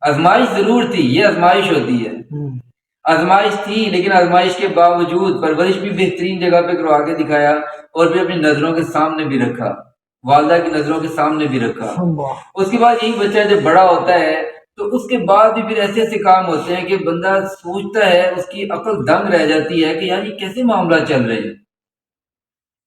آزمائش ضرور تھی، یہ آزمائش ہوتی ہے، آزمائش تھی، لیکن آزمائش کے باوجود پرورش بھی بہترین جگہ پہ کروا کے دکھایا، اور پھر اپنی نظروں کے سامنے بھی رکھا، والدہ کی نظروں کے سامنے بھی رکھا۔ اس کے بعد یہی بچہ جب بڑا ہوتا ہے تو اس کے بعد بھی پھر ایسے ایسے کام ہوتے ہیں کہ بندہ سوچتا ہے، اس کی عقل دنگ رہ جاتی ہے کہ یار یہ کیسے معاملہ چل رہے ہیں،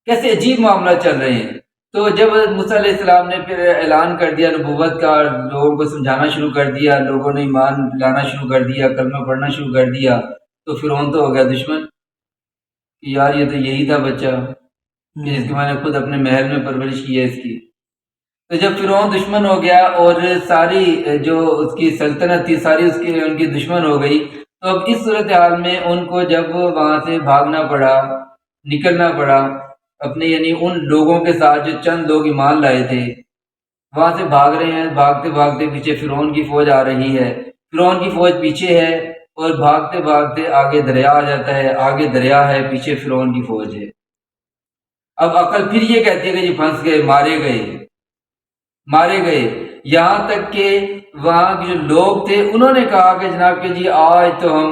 کیسے عجیب معاملہ چل رہے ہیں۔ تو جب موسیٰ علیہ السلام نے پھر اعلان کر دیا نبوت کا، لوگوں کو سمجھانا شروع کر دیا، لوگوں نے ایمان لانا شروع کر دیا، کلمہ پڑھنا شروع کر دیا، تو فرعون تو ہو گیا دشمن کہ یار یہ تو یہی تھا بچہ کہ جس کی میں نے خود اپنے محل میں پرورش کی ہے اس کی۔ تو جب فرعون دشمن ہو گیا اور ساری جو اس کی سلطنت تھی ساری ان کی دشمن ہو گئی، تو اب اس صورتحال میں ان کو جب وہاں سے بھاگنا پڑا، نکلنا پڑا اپنے یعنی ان لوگوں کے ساتھ جو چند لوگ ایمان لائے تھے، وہاں سے بھاگ رہے ہیں، بھاگتے بھاگتے پیچھے فرعون کی فوج آ رہی ہے، فرعون کی فوج پیچھے ہے، اور بھاگتے بھاگتے آگے دریا آ جاتا ہے، آگے دریا ہے، پیچھے فرعون کی فوج ہے۔ اب عقل پھر یہ کہتی ہے کہ جی پھنس گئے، مارے گئے، یہاں تک کہ وہاں کے جو لوگ تھے انہوں نے کہا کہ جناب کہ جی آج تو ہم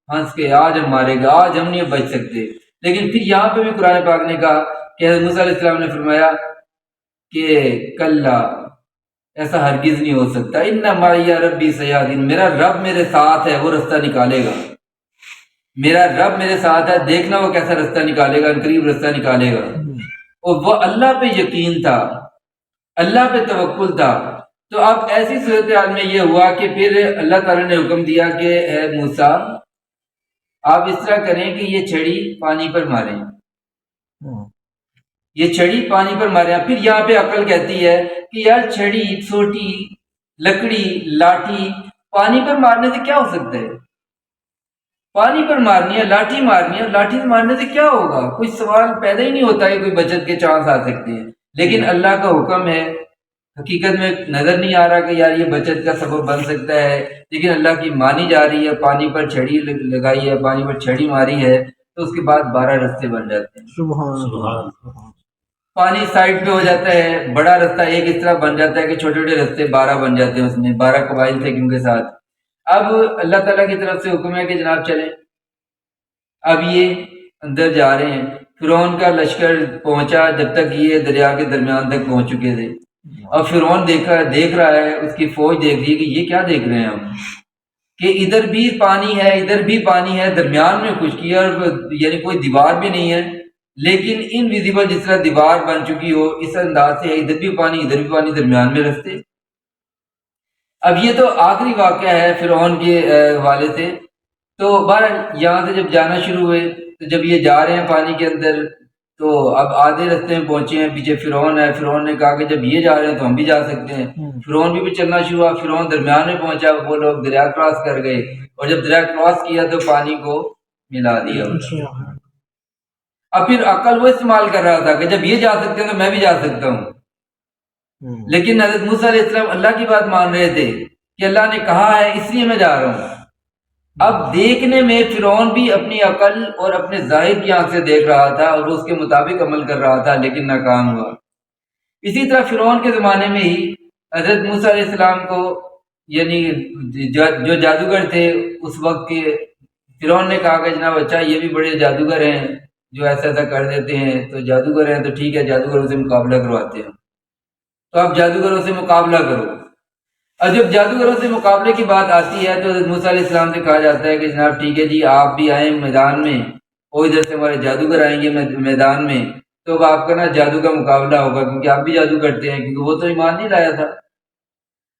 پھنس گئے، آج ہم مارے گئے، آج ہم نہیں بچ سکتے۔ لیکن پھر یہاں پہ بھی قرآن پاک نے کہا کہ حضرت موسیٰ علیہ السلام نے فرمایا کہ کلا، ایسا ہرگز نہیں ہو سکتا، ان معی ربی سیہدین، میرا رب میرے ساتھ ہے، وہ رستہ نکالے گا، میرا رب میرے ساتھ ہے، دیکھنا وہ کیسا رستہ نکالے گا، قریب رستہ نکالے گا۔ اور وہ اللہ پہ یقین تھا، اللہ پہ توکل تھا۔ تو اب ایسی صورتحال میں یہ ہوا کہ پھر اللہ تعالیٰ نے حکم دیا کہ اے موسیٰ آپ اس طرح کریں کہ یہ چھڑی پانی پر ماریں، یہ چھڑی پانی پر ماریں۔ پھر یہاں پہ عقل کہتی ہے کہ یار چھڑی، چھوٹی لکڑی، لاٹھی پانی پر مارنے سے کیا ہو سکتا ہے، پانی پر مارنی ہے، لاٹھی مارنی ہے، لاٹھی مارنے سے کیا ہوگا، کوئی سوال پیدا ہی نہیں ہوتا ہے، کوئی بچت کے چانس آ سکتے ہیں۔ لیکن اللہ کا حکم ہے، حقیقت میں نظر نہیں آ رہا کہ یار یہ بچت کا سبب بن سکتا ہے، لیکن اللہ کی مانی جا رہی ہے، پانی پر چھڑی لگائی ہے، پانی پر چھڑی ماری ہے، تو اس کے بعد 12 رستے بن جاتے ہیں، سبحان پانی سائڈ پہ ہو جاتا ہے، بڑا رستہ ایک اس طرح بن جاتا ہے کہ چھوٹے چھوٹے رستے 12 بن جاتے ہیں، اس میں 12 قبائل تھے ان کے ساتھ۔ اب اللہ تعالیٰ کی طرف سے حکم ہے کہ جناب چلیں، اب یہ اندر جا رہے ہیں، فرعون کا لشکر پہنچا جب تک یہ دریا کے درمیان تک پہنچ چکے تھے۔ اب فرعون دیکھ رہا ہے، اس کی فوج دیکھ رہی ہے کہ یہ کیا دیکھ رہے ہیں ہم، کہ ادھر بھی پانی ہے، ادھر بھی پانی ہے، درمیان میں خشکی ہے، اور یعنی کوئی دیوار بھی نہیں ہے، لیکن انویزیبل جس طرح دیوار بن چکی ہو اس انداز سے ہے، ادھر بھی پانی ادھر بھی پانی، درمیان میں رستے۔ اب یہ تو آخری واقعہ ہے فرعون کے حوالے سے۔ تو بہرحال یہاں سے جب جانا شروع ہوئے تو جب یہ جا رہے ہیں پانی کے اندر، تو اب آدھے رستے میں پہنچے ہیں، پیچھے فرعون ہے، فرعون نے کہا کہ جب یہ جا رہے ہیں تو ہم بھی جا سکتے ہیں۔ فرعون بھی چلنا شروع ہوا، فرعون درمیان میں پہنچا، وہ لوگ دریا کراس کر گئے، اور جب دریا کراس کیا تو پانی کو ملا دیا۔ اب پھر عقل وہ استعمال کر رہا تھا کہ جب یہ جا سکتے ہیں تو میں بھی جا سکتا ہوں، لیکن حضرت موسیٰ علیہ السلام اللہ کی بات مان رہے تھے کہ اللہ نے کہا ہے اس لیے میں جا رہا ہوں۔ اب دیکھنے میں فرعون بھی اپنی عقل اور اپنے ظاہر کی آنکھ سے دیکھ رہا تھا اور اس کے مطابق عمل کر رہا تھا، لیکن ناکام ہوا۔ اسی طرح فرعون کے زمانے میں ہی حضرت موسیٰ علیہ السلام کو یعنی جو جادوگر تھے اس وقت کے، فرعون نے کہا کہ جناب اچھا یہ بھی بڑے جادوگر ہیں جو ایسا ایسا کر دیتے ہیں، تو جادوگر ہیں تو ٹھیک ہے جادوگروں سے مقابلہ کرواتے ہیں، تو آپ جادوگروں سے مقابلہ کرو۔ اور جب جادوگروں سے مقابلے کی بات آتی ہے تو موسیٰ علیہ السلام سے کہا جاتا ہے کہ جناب ٹھیک ہے جی آپ بھی آئیں میدان میں، اور ادھر سے ہمارے جادوگر آئیں گے میدان میں، تو اب آپ کا نا جادو کا مقابلہ ہوگا، کیونکہ آپ بھی جادو کرتے ہیں، کیونکہ وہ تو ایمان نہیں لایا تھا۔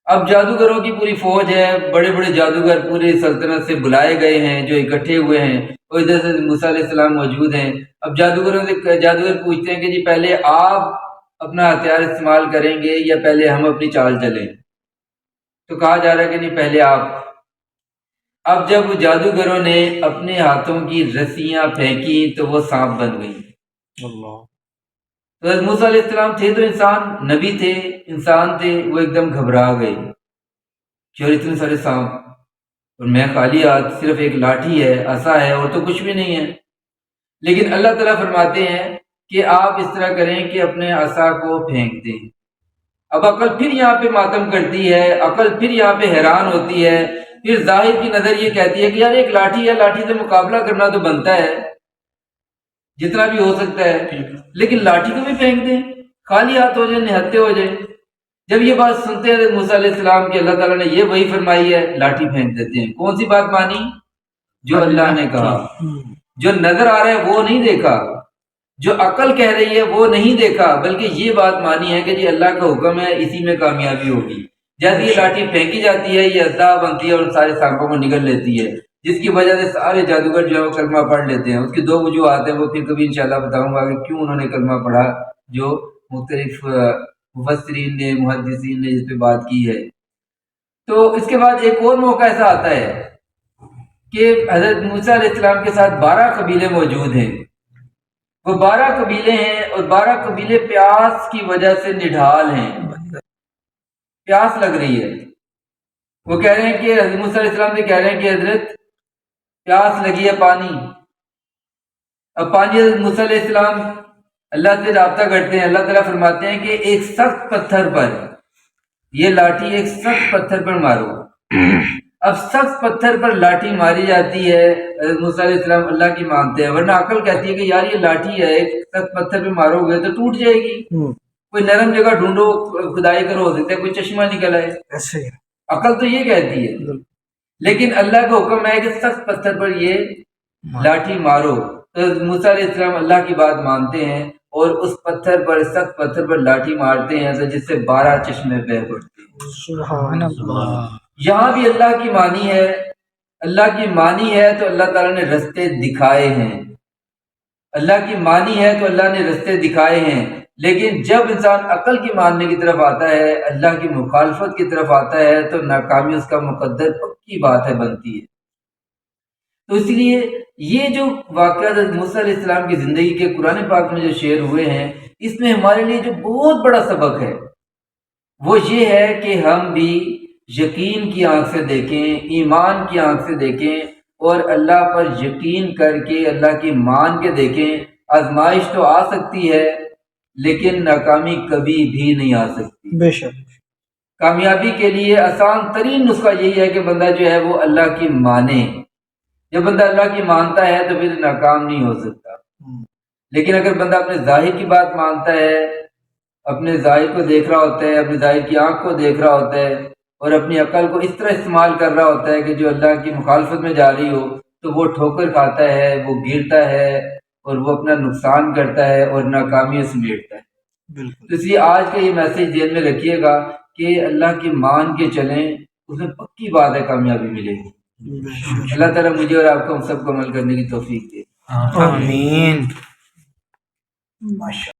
اب جادوگروں کی پوری فوج ہے، بڑے بڑے جادوگر پوری سلطنت سے بلائے گئے ہیں جو اکٹھے ہوئے ہیں، اور ادھر سے موسیٰ علیہ السلام موجود ہیں۔ اب جادوگر پوچھتے ہیں کہ جی پہلے آپ اپنا ہتھیار استعمال کریں گے یا پہلے ہم اپنی چال چلیں؟ تو کہا جا رہا ہے کہ نہیں پہلے آپ۔ اب جب جادوگروں نے اپنے ہاتھوں کی رسیاں پھینکی تو وہ سانپ بن گئی۔ اللہ، تو حضرت موسیٰ علیہ السلام تھے تو انسان، نبی تھے، انسان تھے، وہ ایک دم گھبرا گئے کہ اور اتنے سارے سانپ، اور میں خالی ہاتھ، صرف ایک لاٹھی ہے، عصا ہے، اور تو کچھ بھی نہیں ہے۔ لیکن اللہ تعالیٰ فرماتے ہیں کہ آپ اس طرح کریں کہ اپنے عصا کو پھینک دیں، اب عقل پھر یہاں پہ ماتم کرتی ہے، عقل پھر یہاں پہ حیران ہوتی ہے، پھر ظاہر کی نظر یہ کہتی ہے کہ یار ایک لاٹھی ہے، لاٹھی سے مقابلہ کرنا تو بنتا ہے جتنا بھی ہو سکتا ہے، لیکن لاٹھی کو بھی پھینک دیں، خالی ہاتھ ہو جائے، نہتے ہو جائے۔ جب یہ بات سنتے ہیں موسیٰ علیہ السلام کہ اللہ تعالیٰ نے یہ وہی فرمائی ہے، لاٹھی پھینک دیتے ہیں۔ کون سی بات مانی؟ جو اللہ نے کہا، جو نظر آ رہا ہے وہ نہیں دیکھا، جو عقل کہہ رہی ہے وہ نہیں دیکھا، بلکہ یہ بات مانی ہے کہ جی اللہ کا حکم ہے، اسی میں کامیابی ہوگی۔ جیسے یہ لاٹھی پھینکی جاتی ہے، یہ اژدہا بنتی ہے اور سارے سانپوں کو نگل لیتی ہے، جس کی وجہ سے سارے جادوگر جو ہے وہ کلمہ پڑھ لیتے ہیں۔ اس کی دو وجوہات ہیں، وہ پھر کبھی انشاءاللہ بتاؤں گا کہ کیوں انہوں نے کلمہ پڑھا، جو مختلف مفسرین نے، محدثین نے اس پہ بات کی ہے۔ تو اس کے بعد ایک اور موقع ایسا آتا ہے کہ حضرت موسیٰ علیہ السلام کے ساتھ 12 قبیلے موجود ہیں۔ وہ 12 قبیلے ہیں اور 12 قبیلے پیاس کی وجہ سے نڈھال ہیں، پیاس لگ رہی ہے۔ وہ کہہ رہے ہیں کہ حضرت موسیٰ علیہ السلام سے کہہ رہے ہیں کہ حضرت پیاس لگی ہے، پانی۔ اب پانی، حضرت موسیٰ علیہ السلام اللہ سے رابطہ کرتے ہیں، اللہ تعالیٰ فرماتے ہیں کہ ایک سخت پتھر پر، یہ لاٹھی ایک سخت پتھر پر مارو۔ اب سخت پتھر پر لاٹھی ماری جاتی ہے، حضرت موسیٰ علیہ السلام اللہ کی مانتے ہیں، ورنہ عقل کہتی ہے کہ یار یہ لاٹھی ہے، ایک سخت پتھر پہ مارو گے تو ٹوٹ جائے گی، کوئی نرم جگہ ڈھونڈو، کھدائی کرو، ہو سکتا ہے کوئی چشمہ نکل آئے، عقل تو یہ کہتی ہے۔ لیکن اللہ کا حکم ہے کہ سخت پتھر پر یہ لاٹھی مارو، تو حضرت موسیٰ علیہ السلام اللہ کی بات مانتے ہیں اور اس پتھر پر، سخت پتھر پر لاٹھی مارتے ہیں، جس سے 12 چشمے بہہ پڑتے ہیں۔ سبحان اللہ۔ یہاں بھی اللہ کی مانی ہے، اللہ کی مانی ہے تو اللہ تعالیٰ نے رستے دکھائے ہیں، اللہ کی مانی ہے تو اللہ نے رستے دکھائے ہیں۔ لیکن جب انسان عقل کی ماننے کی طرف آتا ہے، اللہ کی مخالفت کی طرف آتا ہے، تو ناکامی اس کا مقدر پکی بات ہے، بنتی ہے۔ تو اس لیے یہ جو واقعات موسیٰ علیہ السلام کی زندگی کے قرآن پاک میں جو شعر ہوئے ہیں، اس میں ہمارے لیے جو بہت بڑا سبق ہے وہ یہ ہے کہ ہم بھی یقین کی آنکھ سے دیکھیں، ایمان کی آنکھ سے دیکھیں اور اللہ پر یقین کر کے، اللہ کی مان کے دیکھیں۔ آزمائش تو آ سکتی ہے لیکن ناکامی کبھی بھی نہیں آ سکتی۔ بے شک۔ کامیابی کے لیے آسان ترین نسخہ یہی ہے کہ بندہ جو ہے وہ اللہ کی مانے۔ جب بندہ اللہ کی مانتا ہے تو پھر ناکام نہیں ہو سکتا۔ لیکن اگر بندہ اپنے ظاہر کی بات مانتا ہے، اپنے ظاہر کو دیکھ رہا ہوتا ہے، اپنے ظاہر کی آنکھ کو دیکھ رہا ہوتا ہے اور اپنی عقل کو اس طرح استعمال کر رہا ہوتا ہے کہ جو اللہ کی مخالفت میں جا رہی ہو، تو وہ ٹھوکر کھاتا ہے، وہ گرتا ہے اور وہ اپنا نقصان کرتا ہے اور ناکامیاں سمیٹتا ہے۔ تو اس لیے آج کا یہ میسج ذہن میں رکھیے گا کہ اللہ کی مان کے چلیں، اس میں پکی بات ہے کامیابی ملے گی۔ اللہ تعالیٰ مجھے اور آپ کو ہم سب کو عمل کرنے کی توفیق دے۔ آمین۔ ماشاء